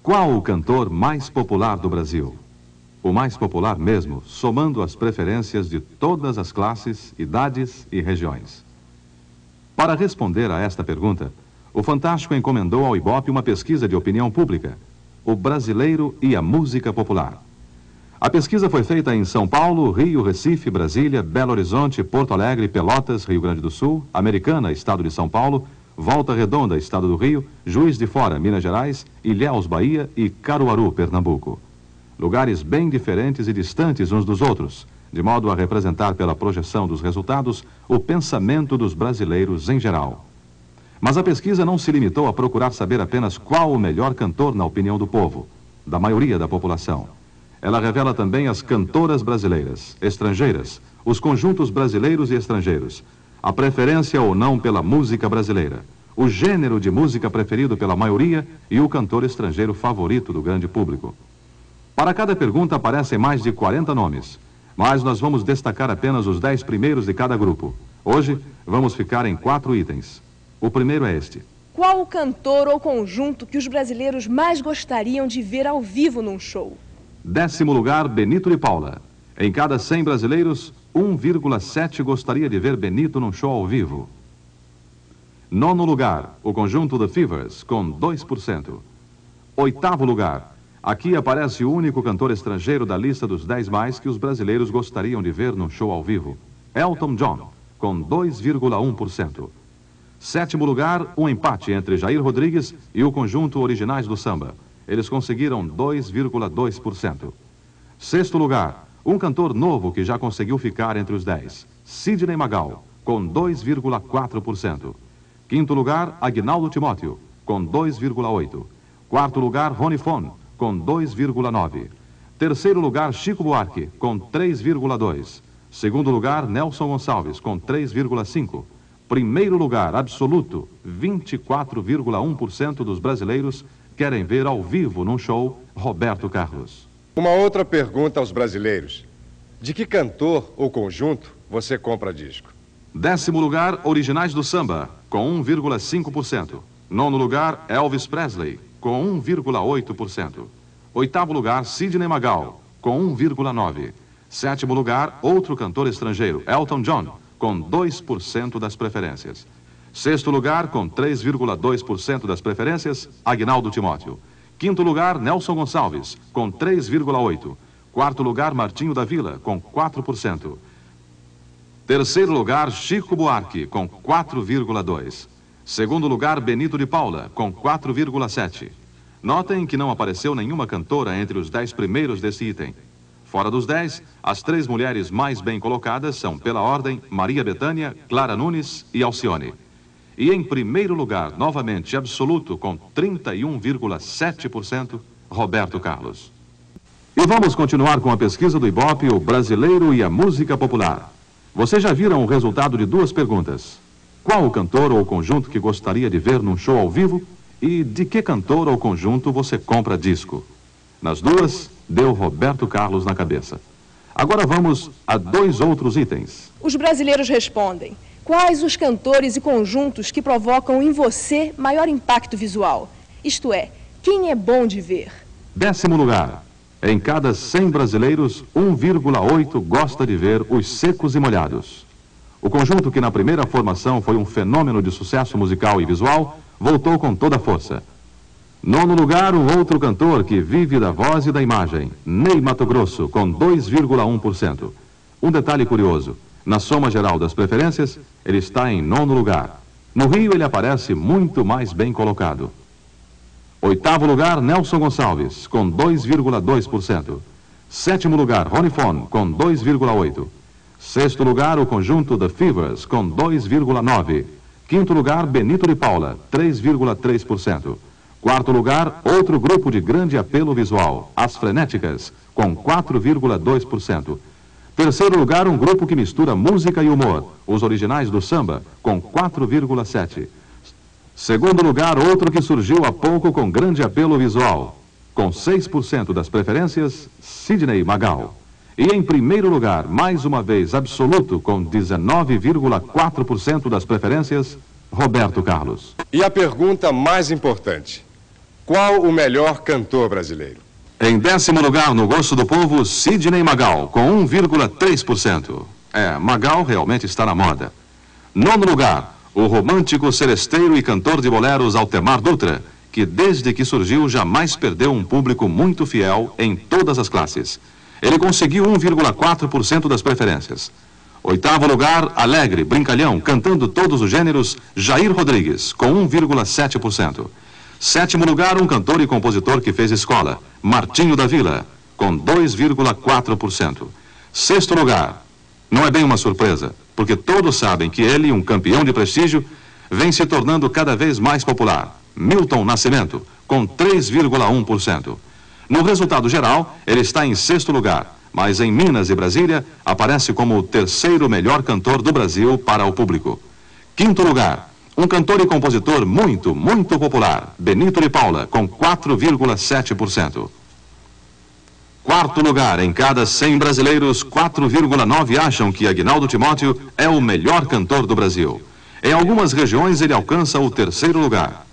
Qual o cantor mais popular do Brasil? O mais popular mesmo, somando as preferências de todas as classes, idades e regiões. Para responder a esta pergunta, o Fantástico encomendou ao Ibope uma pesquisa de opinião pública, o brasileiro e a música popular. A pesquisa foi feita em São Paulo, Rio, Recife, Brasília, Belo Horizonte, Porto Alegre, Pelotas, Rio Grande do Sul, Americana, Estado de São Paulo, Volta Redonda, Estado do Rio, Juiz de Fora, Minas Gerais, Ilhéus, Bahia e Caruaru, Pernambuco. Lugares bem diferentes e distantes uns dos outros, de modo a representar pela projeção dos resultados o pensamento dos brasileiros em geral. Mas a pesquisa não se limitou a procurar saber apenas qual o melhor cantor na opinião do povo, da maioria da população. Ela revela também as cantoras brasileiras, estrangeiras, os conjuntos brasileiros e estrangeiros, a preferência ou não pela música brasileira, o gênero de música preferido pela maioria e o cantor estrangeiro favorito do grande público. Para cada pergunta aparecem mais de 40 nomes, mas nós vamos destacar apenas os 10 primeiros de cada grupo. Hoje, vamos ficar em 4 itens. O primeiro é este. Qual o cantor ou conjunto que os brasileiros mais gostariam de ver ao vivo num show? 10º lugar, Benito de Paula. Em cada 100 brasileiros, 1,7 gostaria de ver Benito num show ao vivo. 9º lugar, o conjunto The Fevers, com 2%. 8º lugar, aqui aparece o único cantor estrangeiro da lista dos 10 mais que os brasileiros gostariam de ver num show ao vivo, Elton John, com 2,1%. 7º lugar, um empate entre Jair Rodrigues e o conjunto Originais do Samba. Eles conseguiram 2,2%. 6º lugar, um cantor novo que já conseguiu ficar entre os 10, Sidney Magal, com 2,4%. 5º lugar, Aguinaldo Timóteo, com 2,8%. 4º lugar, Rony Fon, com 2,9%. 3º lugar, Chico Buarque, com 3,2%. 2º lugar, Nelson Gonçalves, com 3,5%. 1º lugar, absoluto, 24,1% dos brasileiros querem ver ao vivo num show, Roberto Carlos. Uma outra pergunta aos brasileiros. De que cantor ou conjunto você compra disco? 10º lugar, Originais do Samba, com 1,5%. 9º lugar, Elvis Presley, com 1,8%. 8º lugar, Sidney Magal, com 1,9%. 7º lugar, outro cantor estrangeiro, Elton John, com 2% das preferências. 6º lugar, com 3,2% das preferências, Aguinaldo Timóteo. 5º lugar, Nelson Gonçalves, com 3,8%. 4º lugar, Martinho da Vila, com 4%. 3º lugar, Chico Buarque, com 4,2%. 2º lugar, Benito de Paula, com 4,7%. Notem que não apareceu nenhuma cantora entre os 10 primeiros desse item. Fora dos 10, as 3 mulheres mais bem colocadas são, pela ordem, Maria Bethânia, Clara Nunes e Alcione. E em primeiro lugar, novamente absoluto, com 31,7%, Roberto Carlos. E vamos continuar com a pesquisa do Ibope, o brasileiro e a música popular. Vocês já viram o resultado de 2 perguntas. Qual o cantor ou conjunto que gostaria de ver num show ao vivo? E de que cantor ou conjunto você compra disco? Nas 2, deu Roberto Carlos na cabeça. Agora vamos a 2 outros itens. Os brasileiros respondem. Quais os cantores e conjuntos que provocam em você maior impacto visual? Isto é, quem é bom de ver? 10º lugar. Em cada 100 brasileiros, 1,8 gosta de ver os Secos e Molhados. O conjunto que na primeira formação foi um fenômeno de sucesso musical e visual, voltou com toda a força. 9º lugar, um outro cantor que vive da voz e da imagem, Ney Matogrosso, com 2,1%. Um detalhe curioso. Na soma geral das preferências, ele está em 9º lugar. No Rio, ele aparece muito mais bem colocado. 8º lugar, Nelson Gonçalves, com 2,2%. 7º lugar, Rony Fon, com 2,8%. 6º lugar, o conjunto The Fevers, com 2,9%. 5º lugar, Benito de Paula, 3,3%. 4º lugar, outro grupo de grande apelo visual, As Frenéticas, com 4,2%. 3º lugar, um grupo que mistura música e humor, Os Originais do Samba, com 4,7%. 2º lugar, outro que surgiu há pouco com grande apelo visual, com 6% das preferências, Sidney Magal. E em primeiro lugar, mais uma vez absoluto, com 19,4% das preferências, Roberto Carlos. E a pergunta mais importante. Qual o melhor cantor brasileiro? Em 10º lugar, no gosto do povo, Sidney Magal, com 1,3%. Magal realmente está na moda. 9º lugar, o romântico, seresteiro e cantor de boleros Altemar Dutra, que desde que surgiu jamais perdeu um público muito fiel em todas as classes. Ele conseguiu 1,4% das preferências. 8º lugar, alegre, brincalhão, cantando todos os gêneros, Jair Rodrigues, com 1,7%. 7º lugar, um cantor e compositor que fez escola, Martinho da Vila, com 2,4%. 6º lugar, não é bem uma surpresa, porque todos sabem que ele, um campeão de prestígio, vem se tornando cada vez mais popular, Milton Nascimento, com 3,1%. No resultado geral, ele está em 6º lugar, mas em Minas e Brasília aparece como o 3º melhor cantor do Brasil para o público. 5º lugar, um cantor e compositor muito popular, Benito de Paula, com 4,7%. 4º lugar, em cada 100 brasileiros, 4,9 acham que Aguinaldo Timóteo é o melhor cantor do Brasil. Em algumas regiões ele alcança o 3º lugar.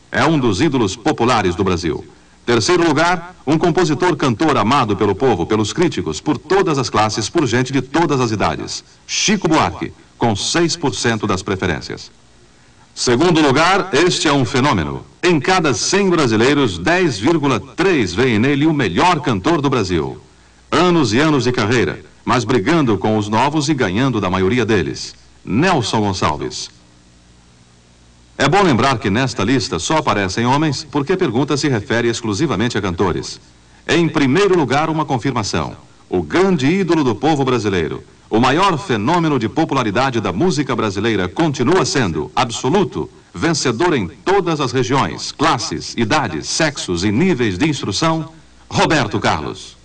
É um dos ídolos populares do Brasil. 3º lugar, um compositor cantor amado pelo povo, pelos críticos, por todas as classes, por gente de todas as idades, Chico Buarque, com 6% das preferências. 2º lugar, este é um fenômeno. Em cada 100 brasileiros, 10,3 veem nele o melhor cantor do Brasil. Anos e anos de carreira, mas brigando com os novos e ganhando da maioria deles. Nelson Gonçalves. É bom lembrar que nesta lista só aparecem homens porque a pergunta se refere exclusivamente a cantores. Em primeiro lugar, uma confirmação. O grande ídolo do povo brasileiro, o maior fenômeno de popularidade da música brasileira continua sendo, absoluto, vencedor em todas as regiões, classes, idades, sexos e níveis de instrução, Roberto Carlos.